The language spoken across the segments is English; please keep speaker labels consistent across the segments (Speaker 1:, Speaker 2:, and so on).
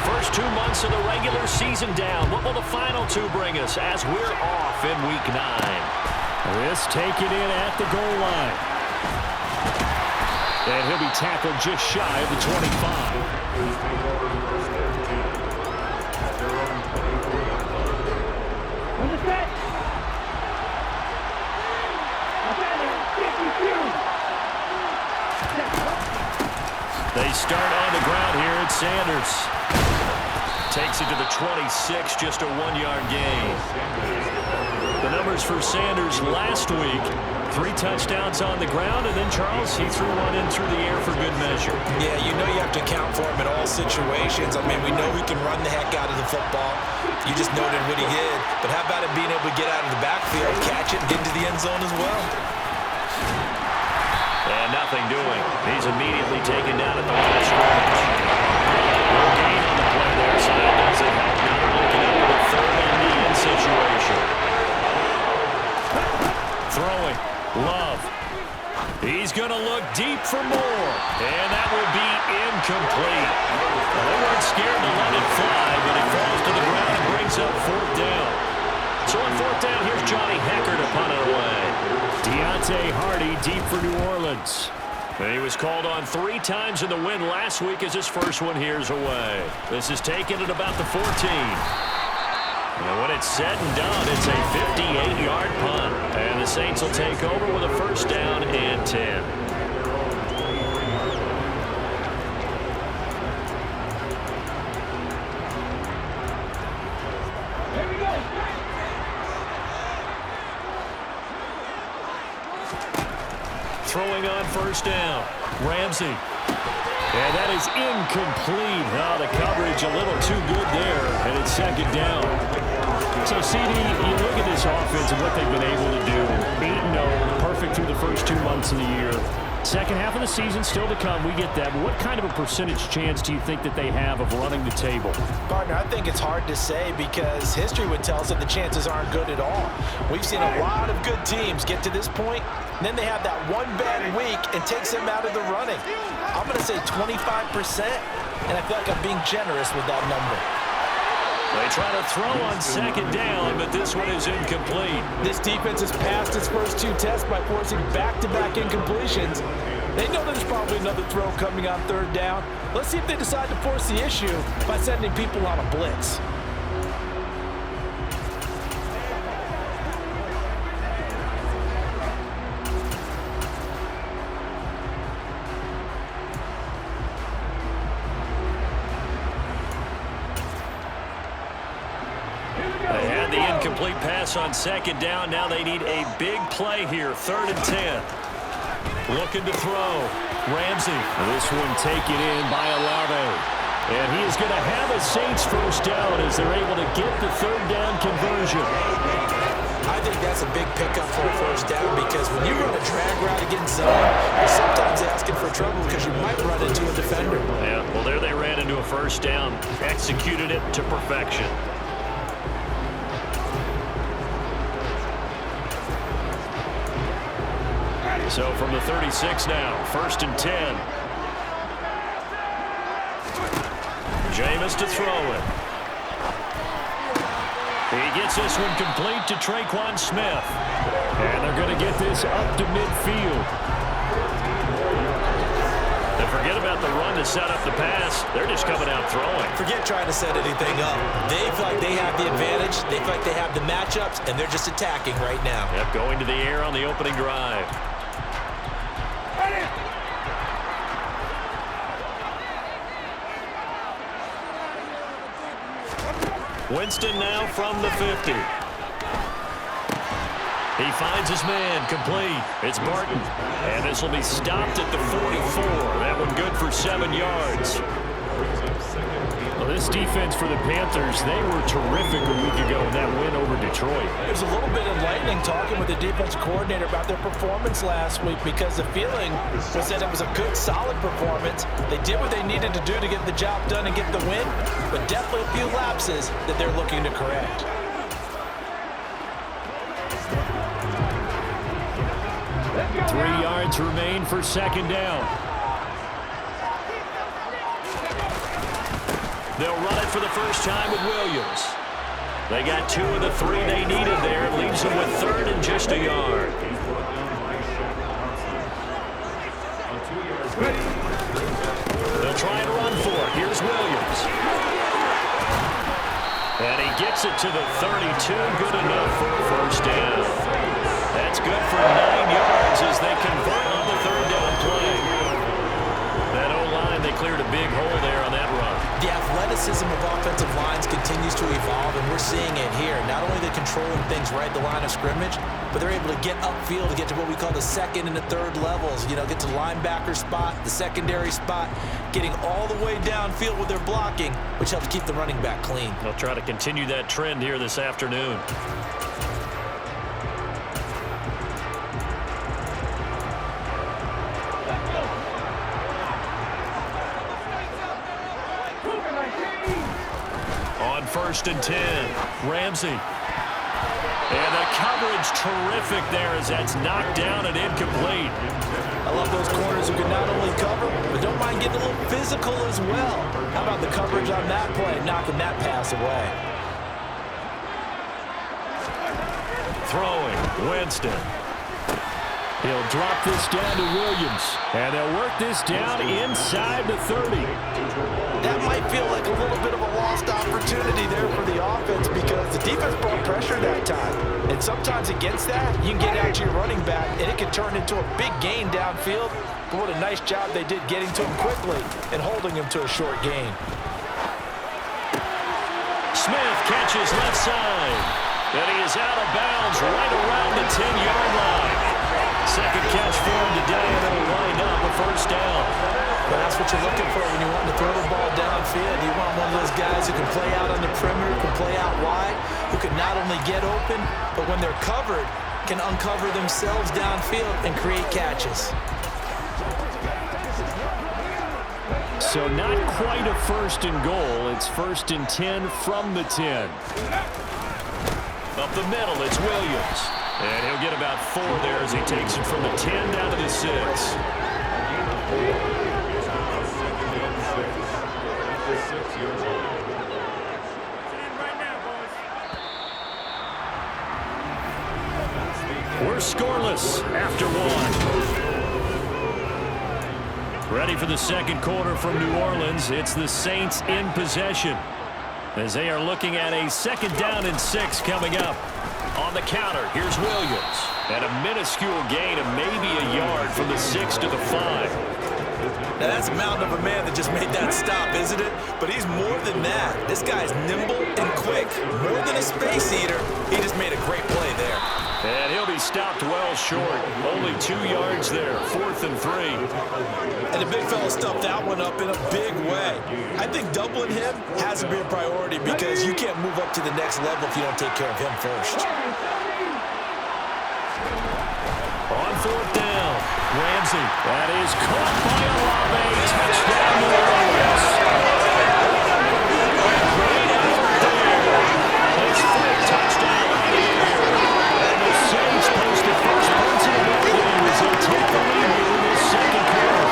Speaker 1: first 2 months of the regular season down. What will the final two bring us as we're off in Week 9?
Speaker 2: This taken in at the goal line. And he'll be tackled just shy of the 25.
Speaker 1: They start on the ground here at Sanders. Takes it to the 26, just a 1-yard gain. The numbers for Sanders last week, 3 touchdowns on the ground, and then, Charles, he threw one in through the air for good measure.
Speaker 3: Yeah, you know you have to account for him in all situations. I mean, we know he can run the heck out of the football. You just noted what he did. But how about him being able to get out of the backfield, catch it, and get into the end zone as well?
Speaker 1: And nothing doing. He's immediately taken down at the line of scrimmage. No gain on the play there, so that doesn't help. Now they're looking up with a 3rd-and-10 situation. Throwing. Love. He's going to look deep for more. And that will be incomplete. Well, they weren't scared to let it fly, but it falls to the ground and brings up 4th down. So on 4th down, here's Johnny Hecker to punt it away.
Speaker 2: Deontay Hardy deep for New Orleans.
Speaker 1: And he was called on 3 times in the win last week as his first one here's away. This is taken at about the 14. And when it's said and done, it's a 58-yard punt. And the Saints will take over with a 1st down and 10. Throwing on 1st down. Ramsey. And that is incomplete. Oh, the coverage a little too good there. And it's 2nd down. So, CD, you look at this offense and what they've been able to do. 8-0, perfect through the first 2 months of the year. Second half of the season still to come. We get that. But what kind of a percentage chance do you think that they have of running the table?
Speaker 3: Partner, I think it's hard to say because history would tell us that the chances aren't good at all. We've seen a lot of good teams get to this point, and then they have that one bad week and takes them out of the running. I'm going to say 25%, and I feel like I'm being generous with that number.
Speaker 1: They try to throw on 2nd down, but this one is incomplete.
Speaker 3: This defense has passed its first 2 tests by forcing back-to-back incompletions. They know there's probably another throw coming on 3rd down. Let's see if they decide to force the issue by sending people on a blitz.
Speaker 1: They had the incomplete pass on 2nd down. Now they need a big play here. 3rd and 10. Looking to throw. Ramsey.
Speaker 2: This one taken in by Olave. And he is going to have a Saints 1st down as they're able to get the 3rd down conversion.
Speaker 3: I think that's a big pickup for a 1st down because when you run a drag route against zone, you're sometimes asking for trouble because you might run into a defender.
Speaker 1: Yeah, well, there they ran into a 1st down. Executed it to perfection. So from the 36 now, 1st and 10. Jameis to throw it. He gets this one complete to Traquan Smith.
Speaker 2: And they're going to get this up to midfield.
Speaker 1: And forget about the run to set up the pass. They're just coming out throwing.
Speaker 3: Forget trying to set anything up. They feel like they have the advantage. They feel like they have the matchups, and they're just attacking right now.
Speaker 1: Yep, going to the air on the opening drive. Winston now from the 50. He finds his man, complete. It's Barton. And this will be stopped at the 44. That one good for 7 yards.
Speaker 2: Well, this defense for the Panthers, they were terrific a week ago in that win over Detroit.
Speaker 3: It was a little bit enlightening talking with the defensive coordinator about their performance last week because the feeling was that it was a good, solid performance. They did what they needed to do to get the job done and get the win, but definitely a few lapses that they're looking to correct.
Speaker 2: Three yards remain for 2nd down.
Speaker 1: They'll run it for the first time with Williams. They got 2 of the 3 they needed there. It leaves them with 3rd and just a yard. They'll try and run for it. Here's Williams. And he gets it to the 32. Good enough for a first down. That's good for 9 yards as they convert on the 3rd down play. That O-line, they cleared a big hole there on that run.
Speaker 3: The athleticism of offensive lines continues to evolve, and we're seeing it here. Not only are they controlling things right at the line of scrimmage, but they're able to get upfield to get to what we call the 2nd and the 3rd levels. You know, get to the linebacker spot, the secondary spot, getting all the way downfield with their blocking, which helps keep the running back clean.
Speaker 1: They'll try to continue that trend here this afternoon. On 1st and 10, Ramsey. And the coverage terrific there as that's knocked down and incomplete.
Speaker 3: I love those corners who can not only cover, but don't mind getting a little physical as well. How about the coverage on that play, knocking that pass away?
Speaker 1: Throwing, Winston. He'll drop this down to Williams. And they'll work this down inside the 30.
Speaker 3: That might feel like a little bit of a lost opportunity there for the offense because the defense brought pressure that time. And sometimes against that, you can get out to your running back, and it can turn into a big gain downfield. But what a nice job they did getting to him quickly and holding him to a short gain.
Speaker 1: Smith catches left side. And he is out of bounds right around the 10-yard line. Second catch for him today, and it'll wind up a first down.
Speaker 3: But that's what you're looking for when you want to throw the ball downfield. You want one of those guys who can play out on the perimeter, can play out wide, who can not only get open, but when they're covered, can uncover themselves downfield and create catches.
Speaker 1: So not quite a 1st and goal. It's 1st and 10 from the 10. Up the middle, it's Williams. And he'll get about 4 there as he takes it from the 10 down to the 6. We're scoreless after 1. Ready for the second quarter from New Orleans. It's the Saints in possession as they are looking at a 2nd down and 6 coming up. On the counter, here's Williams. And a minuscule gain of maybe a yard from the 6 to the 5.
Speaker 3: Now that's a mountain of a man that just made that stop, isn't it? But he's more than that. This guy's nimble and quick. More than a space eater, he just made a great play there.
Speaker 1: And he'll be stopped well short. Only 2 yards there, 4th and 3.
Speaker 3: And the big fella stuffed that one up in a big way. I think doubling him has to be a priority because you can't move up to the next level if you don't take care of him first.
Speaker 1: On 4th down, Ramsey. That is caught by Olave. Touchdown New Orleans. Great effort there. His 4th touchdown of the year. And the Saints post the first points in the ball game as they take the lead here in this second quarter.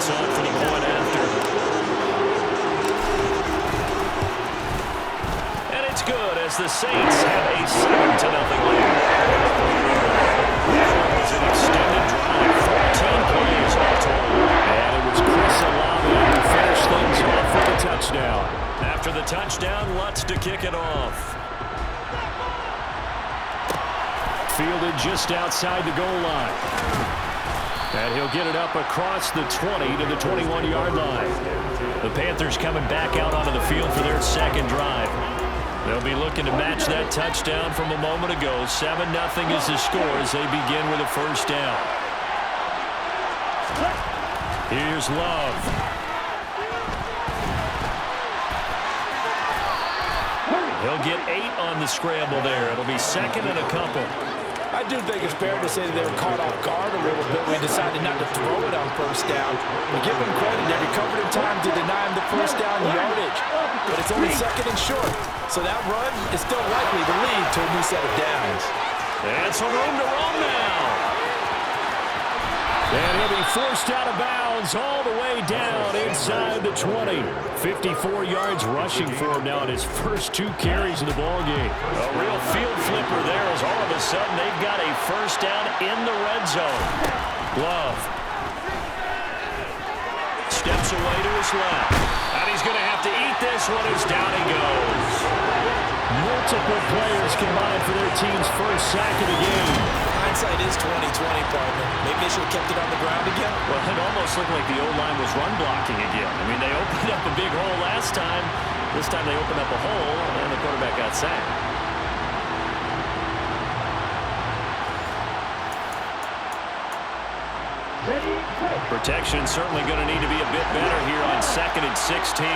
Speaker 1: On for the point after. And it's good as the Saints have a 7-0 lead. That was an extended drive, 14 plays all total. And it was Chris Olave who finished things off with a touchdown. After the touchdown, Lutz to kick it off. Fielded just outside the goal line. And he'll get it up across the 20 to the 21-yard line. The Panthers coming back out onto the field for their second drive. They'll be looking to match that touchdown from a moment ago. 7-0 is the score as they begin with a first down. Here's Love. He'll get 8 on the scramble there. It'll be 2nd and a couple.
Speaker 3: I do think it's fair to say that they were caught off guard a little bit. We decided not to throw it on first down. We give them credit. They recovered in time to deny him the first down yardage. But it's only second and short. So that run is still likely to lead to a new set of downs.
Speaker 1: And some room to roam now. And he'll be forced out of bounds all the way down inside the 20. 54 yards rushing for him now in his first 2 carries in the ballgame.
Speaker 2: A real field flipper there as all of a sudden they've got a first down in the red zone.
Speaker 1: Love. Steps away to his left. And he's going to have to eat this one as down he goes. Multiple players combined for their team's first sack of the game.
Speaker 3: Hindsight is 20/20, partner. Maybe they should have kept it on the ground again.
Speaker 2: Well, it almost looked like the O-line was run blocking again. I mean, they opened up a big hole last time. This time they opened up a hole, and the quarterback got sacked. Protection certainly going to need to be a bit better here on 2nd and 16.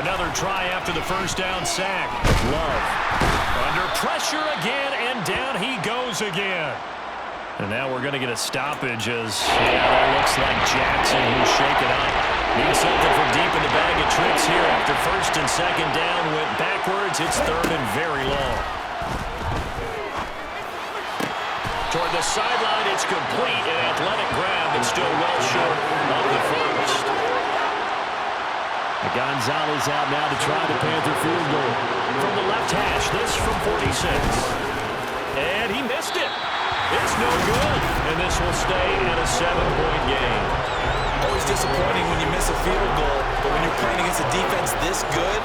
Speaker 1: Another try after the first down sack. Love. Under pressure again, and down he goes again.
Speaker 2: And now we're going to get a stoppage as, that looks like Jackson who's shaken up. Needs something from deep in the bag of tricks here after first and second down. Went backwards. It's 3rd and very long.
Speaker 1: Toward the sideline, it's complete. An athletic grab, but still well short of the first.
Speaker 2: Gonzalez out now to try the Panther field goal.
Speaker 1: From the left hash, this from 46. And he missed it. It's no good. And this will stay at a 7-point game.
Speaker 3: Always disappointing when you miss a field goal, but when you're playing against a defense this good,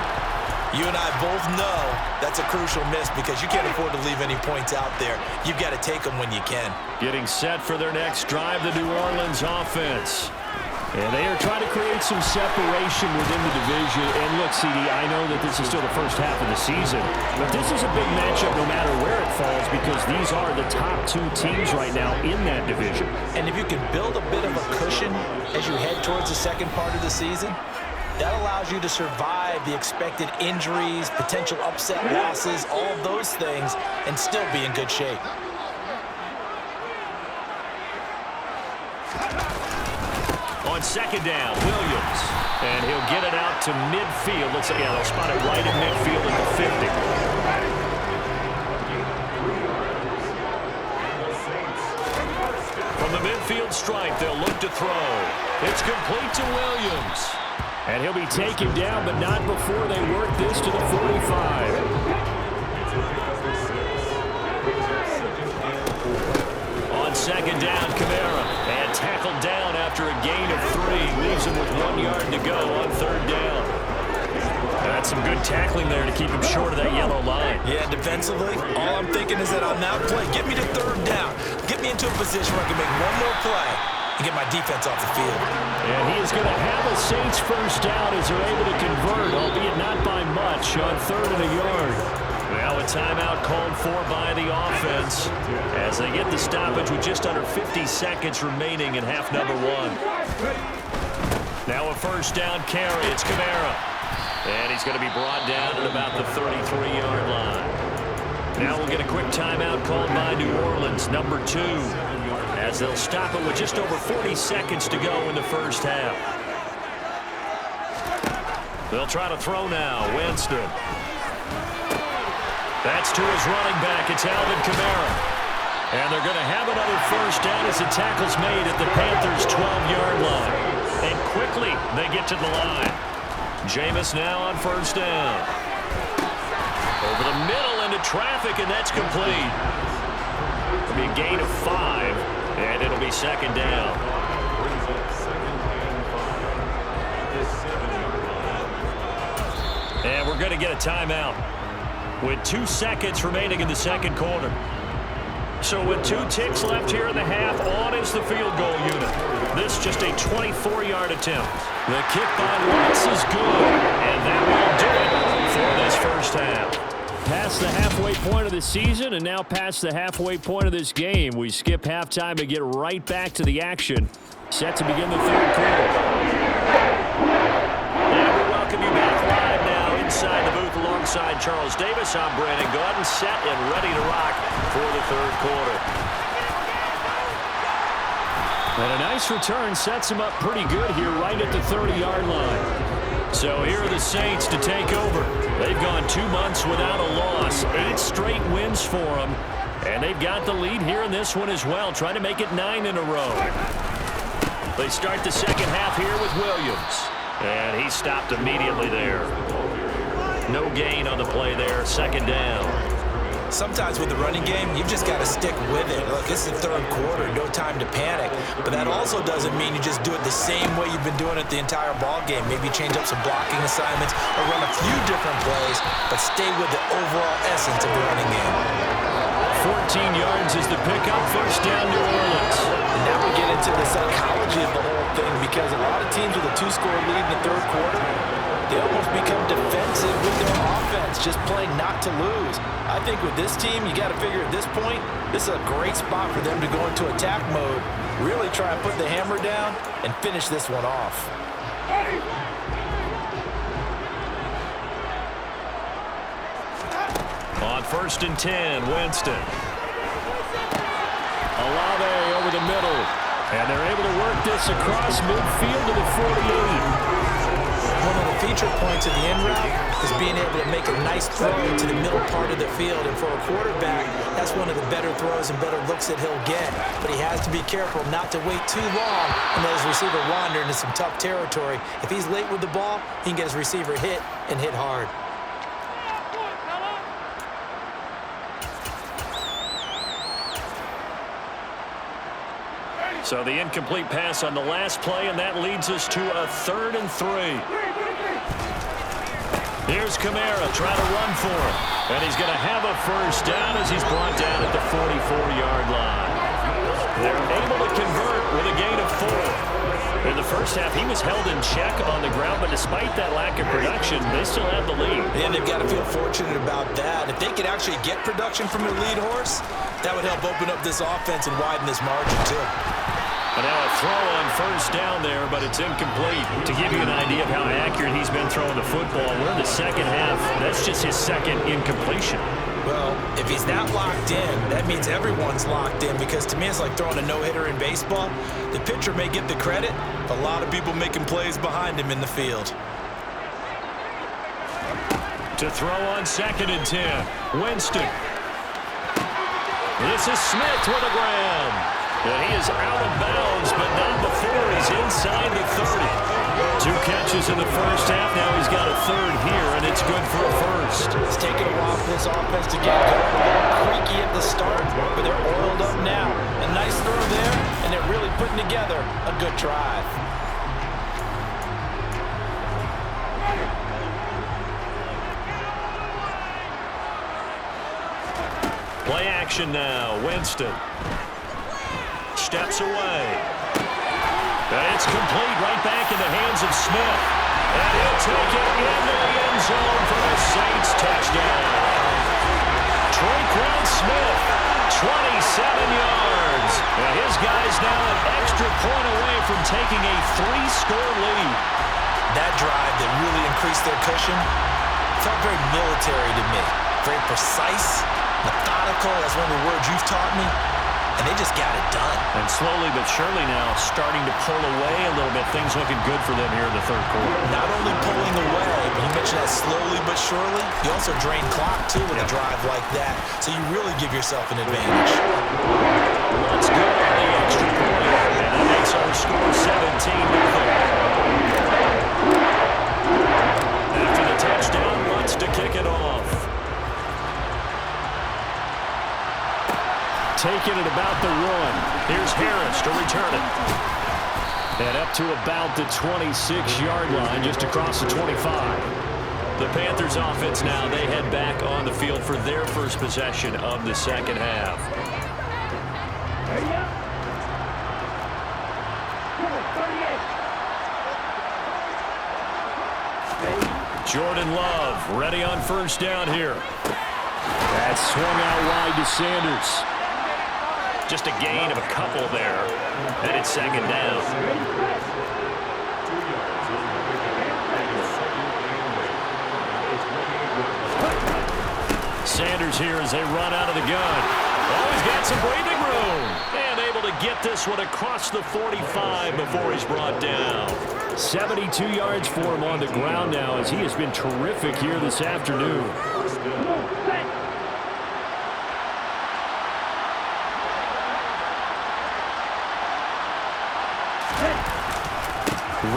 Speaker 3: you and I both know that's a crucial miss because you can't afford to leave any points out there. You've got to take them when you can.
Speaker 1: Getting set for their next drive, the New Orleans offense.
Speaker 2: And they are trying to create some separation within the division. And look, CD, I know that this is still the first half of the season, but this is a big matchup no matter where it falls because these are the top 2 teams right now in that division.
Speaker 3: And if you can build a bit of a cushion as you head towards the second part of the season, that allows you to survive the expected injuries, potential upset losses, all of those things, and still be in good shape.
Speaker 1: On second down, Williams. And he'll get it out to midfield. Looks like, they'll spot it right in midfield at the 50. From the midfield stripe, they'll look to throw. It's complete to Williams.
Speaker 2: And he'll be taken down, but not before they work this to the 45.
Speaker 1: On second down, Kamara. And tackled down after a gain of 3. Leaves him with 1 yard to go on 3rd down. That's some good tackling there to keep him short of that yellow line.
Speaker 3: Yeah, defensively, all I'm thinking is that on that play, get me to 3rd down. Get me into a position where I can make one more play and get my defense off the field.
Speaker 2: And he is going to have a Saints first down as they're able to convert, albeit not by much, on 3rd and a yard.
Speaker 1: Now a timeout called for by the offense as they get the stoppage with just under 50 seconds remaining in half number 1. Now a first down carry. It's Kamara. And he's going to be brought down at about the 33-yard line. Now we'll get a quick timeout called by New Orleans, number 2, as they'll stop it with just over 40 seconds to go in the first half. They'll try to throw now. Winston. That's to his running back. It's Alvin Kamara. And they're going to have another first down as the tackle's made at the Panthers' 12-yard line. And quickly, they get to the line. Jameis now on first down. Over the middle into traffic, and that's complete. It'll be a gain of 5, and it'll be second down. And we're going to get a timeout with 2 seconds remaining in the second quarter. So with 2 ticks left here in the half, on is the field goal unit. This just a 24-yard attempt. The kick by Watts is good, and that will do it for this first half.
Speaker 2: Past the halfway point of the season and now past the halfway point of this game. We skip halftime and get right back to the action. Set to begin the third quarter.
Speaker 1: And we welcome you back live now inside the booth alongside
Speaker 2: alongside Charles Davis. I'm Brandon Gaudin, set and ready to rock for the third quarter.
Speaker 1: And a nice return sets him up pretty good here right at the 30-yard line. So here are the Saints to take over. They've gone 2 months without a loss, 8 straight wins for them. And they've got the lead here in this one as well, trying to make it 9 in a row. They start the second half here with Williams. And he stopped immediately there. No gain on the play there, second down.
Speaker 3: Sometimes with the running game, you've just got to stick with it. Look, it's the third quarter, no time to panic. But that also doesn't mean you just do it the same way you've been doing it the entire ball game. Maybe change up some blocking assignments or run a few different plays, but stay with the overall essence of the running game.
Speaker 1: 14 yards is the pickup, first down New Orleans.
Speaker 3: And now we get into the psychology of the whole thing, because a lot of teams with a 2-score lead in the third quarter, they almost become defensive with their offense, just playing not to lose. I think with this team, you got to figure at this point, this is a great spot for them to go into attack mode, really try and put the hammer down and finish this one off.
Speaker 1: On first and 10, Winston. Olave over the middle. And they're able to work this across midfield to the 48.
Speaker 3: One of the feature points of the end route is being able to make a nice throw to the middle part of the field. And for a quarterback, that's one of the better throws and better looks that he'll get. But he has to be careful not to wait too long and let his receiver wander into some tough territory. If he's late with the ball, he can get his receiver hit and hit hard.
Speaker 1: So the incomplete pass on the last play, and that leads us to a 3rd and 3. Here's Kamara trying to run for him. And he's going to have a first down as he's brought down at the 44-yard line. They're able to convert with a gain of 4. In the first half, he was held in check on the ground, but despite that lack of production, they still have the lead.
Speaker 3: And they've got to feel fortunate about that. If they could actually get production from their lead horse, that would help open up this offense and widen this margin, too.
Speaker 1: And now a throw on first down there, but it's incomplete. To give you an idea of how accurate he's been throwing the football, we're in the second half. That's just his second incompletion.
Speaker 3: Well, if he's not locked in, that means everyone's locked in, because to me it's like throwing a no-hitter in baseball. The pitcher may get the credit, but a lot of people making plays behind him in the field.
Speaker 1: To throw on 2nd and 10, Winston. This is Smith with a grab. And he is out of bounds, but not before he's inside the 30. 2 catches in the first half. Now he's got a 3rd here, and it's good for a first.
Speaker 3: It's taken a while for this offense to get going. A little creaky at the start, but they're oiled up now. A nice throw there, and they're really putting together a good drive.
Speaker 1: Play action now. Winston steps away. And it's complete right back in the hands of Smith. And he'll take it into the end zone for the Saints touchdown. Tre'Quan Smith, 27 yards. And his guy's now an extra point away from taking a 3-score lead.
Speaker 3: That drive that really increased their cushion felt very military to me. Very precise, methodical. That's one of the words you've taught me. And they just got it done.
Speaker 1: And slowly but surely now starting to pull away a little bit. Things looking good for them here in the third quarter.
Speaker 3: Not only pulling away, but you mentioned that slowly but surely. You also drain clock, too, with a drive like that. So you really give yourself an advantage.
Speaker 1: Let's go on the extra point. And that makes our score 17-0. After the touchdown, Lutz to kick it off. Taking it about the 1. Here's Harris to return it. And up to about the 26-yard line, just across the 25. The Panthers offense now, they head back on the field for their first possession of the second half. Jordan Love ready on first down here. That swung out wide to Sanders. Just a gain of a couple there. And it's second down. Sanders here as they run out of the gun. Oh, he's got some breathing room. And able to get this one across the 45 before he's brought down. 72 yards for him on the ground now as he has been terrific here this afternoon.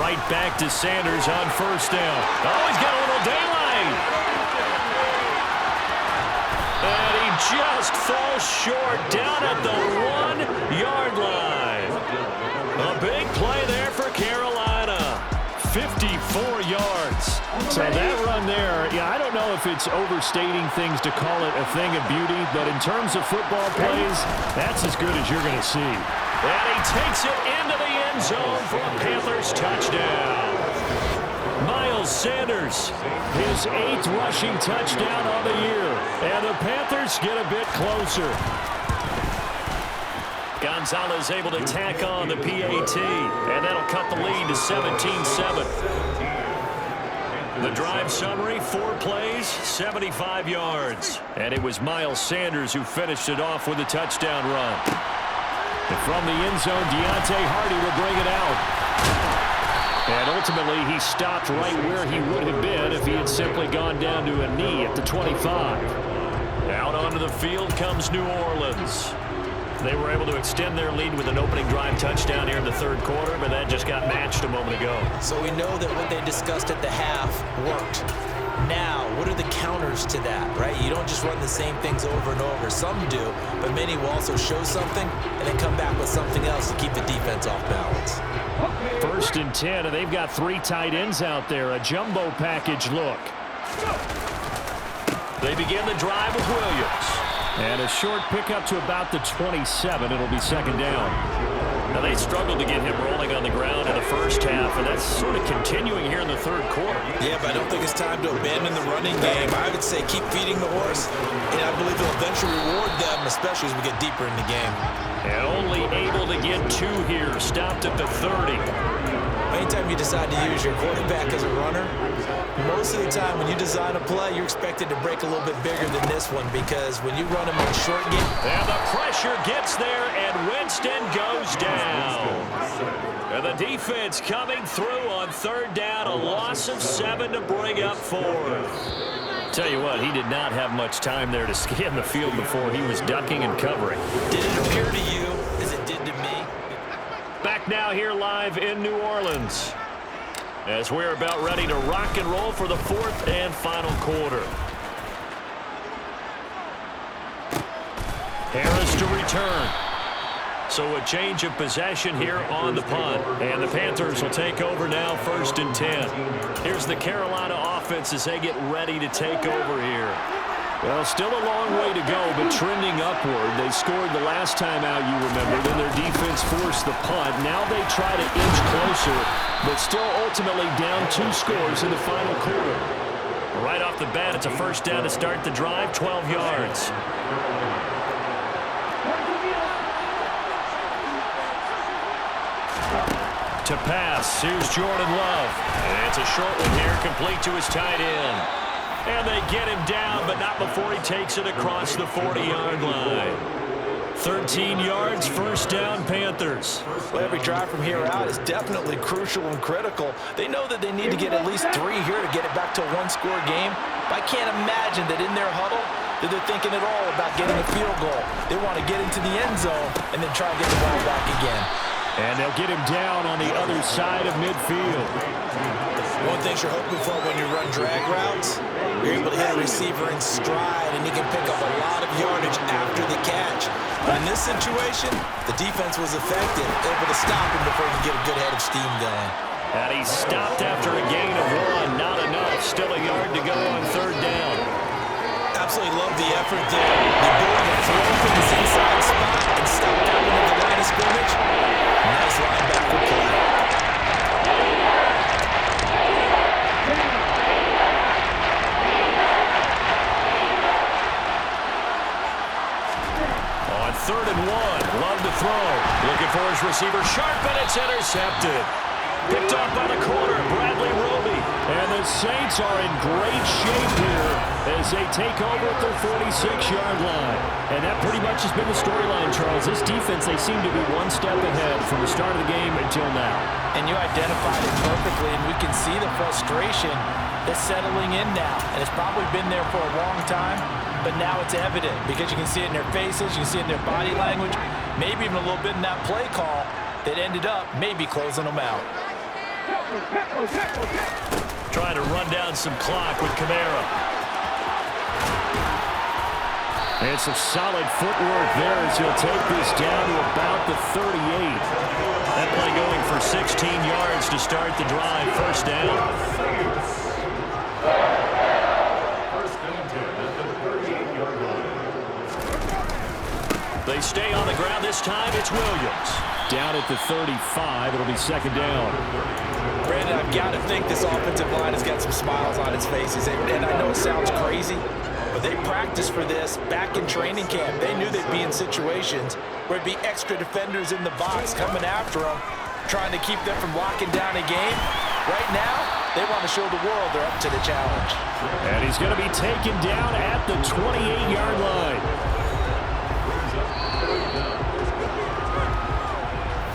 Speaker 1: Right back to Sanders on first down. Oh, he's got a little daylight. And he just falls short down at the 1-yard line. A big play there for Carolina. 54 yards. So that run there, I don't know if it's overstating things to call it a thing of beauty, but in terms of football plays, that's as good as you're going to see. And he takes it into the end zone for a Panthers touchdown. Miles Sanders, his 8th rushing touchdown on the year. And the Panthers get a bit closer. Gonzalez able to tack on the PAT, and that'll cut the lead to 17-7. The drive summary, 4 plays, 75 yards. And it was Miles Sanders who finished it off with a touchdown run. And from the end zone, Deontay Hardy will bring it out. And ultimately, he stopped right where he would have been if he had simply gone down to a knee at the 25. Out onto the field comes New Orleans. They were able to extend their lead with an opening drive touchdown here in the 3rd quarter, but that just got matched a moment ago.
Speaker 3: So we know that what they discussed at the half worked. Now, what are the counters to that, right? You don't just run the same things over and over. Some do, but many will also show something and then come back with something else to keep the defense off balance.
Speaker 1: 1st and 10, and they've got 3 tight ends out there. A jumbo package look. They begin the drive with Williams. And a short pickup to about the 27. It'll be 2nd down. Now, they struggled to get him rolling on the ground in the first half, and that's sort of continuing here in the 3rd quarter.
Speaker 3: Yeah, but I don't think it's time to abandon the running game. I would say keep feeding the horse, and I believe it'll eventually reward them, especially as we get deeper in the game.
Speaker 1: And only able to get 2 here, stopped at the 30.
Speaker 3: Anytime you decide to use your quarterback as a runner, most of the time when you design a play, you're expected to break a little bit bigger than this one, because when you run him in a short game.
Speaker 1: And the pressure gets there, and Winston goes down. And the defense coming through on 3rd down, a loss of 7 to bring up 4th. Tell you what, he did not have much time there to scan the field before he was ducking and covering.
Speaker 3: Did it appear to you as it did to me?
Speaker 1: Back now here live in New Orleans as we're about ready to rock and roll for the 4th and final quarter. Harris to return. So a change of possession here on the punt. And the Panthers will take over now, 1st and 10. Here's the Carolina offense as they get ready to take over here. Well, still a long way to go, but trending upward. They scored the last time out, you remember. Then their defense forced the punt. Now they try to inch closer, but still ultimately down 2 scores in the final quarter. Right off the bat, it's a 1st down to start the drive, 12 yards. To pass, here's Jordan Love. And it's a short one here, complete to his tight end. And they get him down, but not before he takes it across the 40-yard line. 13 yards, 1st down, Panthers.
Speaker 3: Well, every drive from here out is definitely crucial and critical. They know that they need to get at least 3 here to get it back to a 1-score game. But I can't imagine that in their huddle that they're thinking at all about getting a field goal. They want to get into the end zone and then try and get the ball back again.
Speaker 1: And they'll get him down on the other side of midfield.
Speaker 3: One thing you're hoping for when you run drag routes, you're able to hit a receiver in stride, and he can pick up a lot of yardage after the catch. But in this situation, the defense was effective, able to stop him before he could get a good head of steam going.
Speaker 1: And he stopped after a gain of 1. Not enough. Still a yard to go on 3rd down.
Speaker 3: Absolutely love the effort there. The ability to throw from this inside spot and stop down into the line of scrimmage. Nice linebacker play.
Speaker 1: On 3rd and 1, Love to throw. Looking for his receiver, sharp, and it's intercepted. Picked off by the corner, Bradley Roby.
Speaker 2: And the Saints are in great shape here as they take over at their 46-yard line. And that pretty much has been the storyline, Charles. This defense, they seem to be one step ahead from the start of the game until now.
Speaker 3: And you identified it perfectly, and we can see the frustration that's settling in now. And it's probably been there for a long time, but now it's evident because you can see it in their faces, you can see it in their body language, maybe even a little bit in that play call that ended up maybe closing them out.
Speaker 1: Trying to run down some clock with Kamara.
Speaker 2: And some solid footwork there as he'll take this down to about the 38.
Speaker 1: That play going for 16 yards to start the drive. First down. They stay on the ground this time. It's Williams.
Speaker 2: Down at the 35. It'll be second down.
Speaker 3: Brandon, I've got to think this offensive line has got some smiles on its faces. And I know it sounds crazy, but they practiced for this back in training camp. They knew they'd be in situations where it'd be extra defenders in the box coming after them, trying to keep them from locking down a game. Right now, they want to show the world they're up to the challenge.
Speaker 2: And he's going to be taken down at the 28-yard line.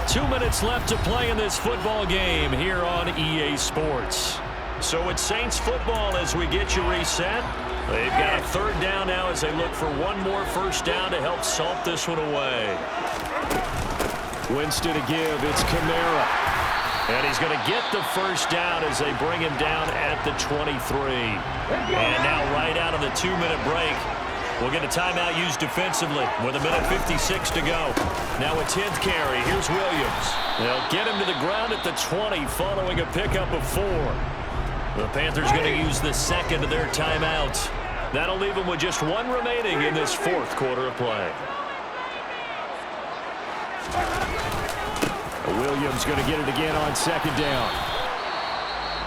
Speaker 1: 2 minutes left to play in this football game here on EA Sports. So it's Saints football as we get you reset. They've got a third down now as they look for one more first down to help salt this one away.
Speaker 2: Winston to give. It's Kamara.
Speaker 1: And he's going to get the first down as they bring him down at the 23. And now right out of the 2-minute break, we'll get a timeout used defensively with 1:56 to go. Now a 10th carry. Here's Williams. They'll get him to the ground at the 20 following a pickup of 4. The Panthers going to use the second of their timeouts. That'll leave them with just one remaining in this fourth quarter of play.
Speaker 2: Williams going to get it again on second down.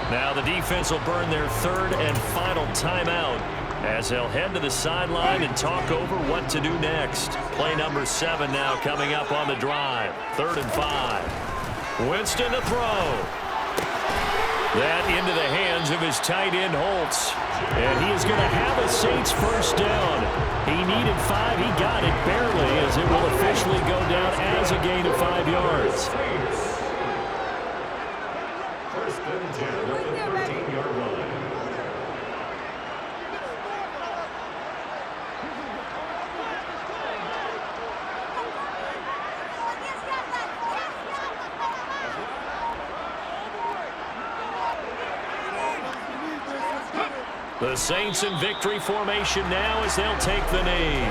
Speaker 1: Now the defense will burn their third and final timeout as they'll head to the sideline and talk over what to do next. Play number 7 now coming up on the drive. 3rd and 5. Winston to throw. That into the hands of his tight end, Holtz.
Speaker 2: And he is going to have a Saints first down. He needed 5. He got it barely as it will officially go down as a gain of 5 yards.
Speaker 4: First and 10 at the 13-yard line.
Speaker 1: The Saints in victory formation now as they'll take the knee.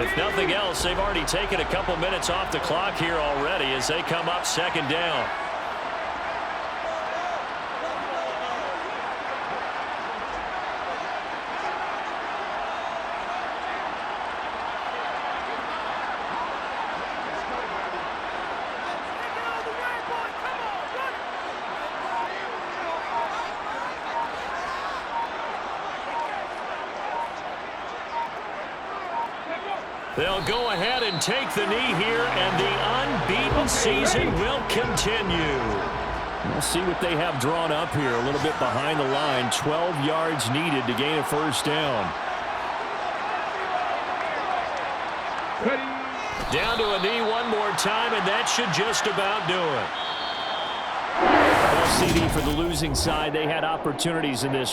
Speaker 1: If nothing else, they've already taken a couple minutes off the clock here already as they come up second down. They'll go ahead and take the knee here, and the unbeaten season will continue.
Speaker 2: We'll see what they have drawn up here. A little bit behind the line. 12 yards needed to gain a first down.
Speaker 1: Down to a knee one more time, and that should just about do it.
Speaker 2: Well, CD, for the losing side, they had opportunities in this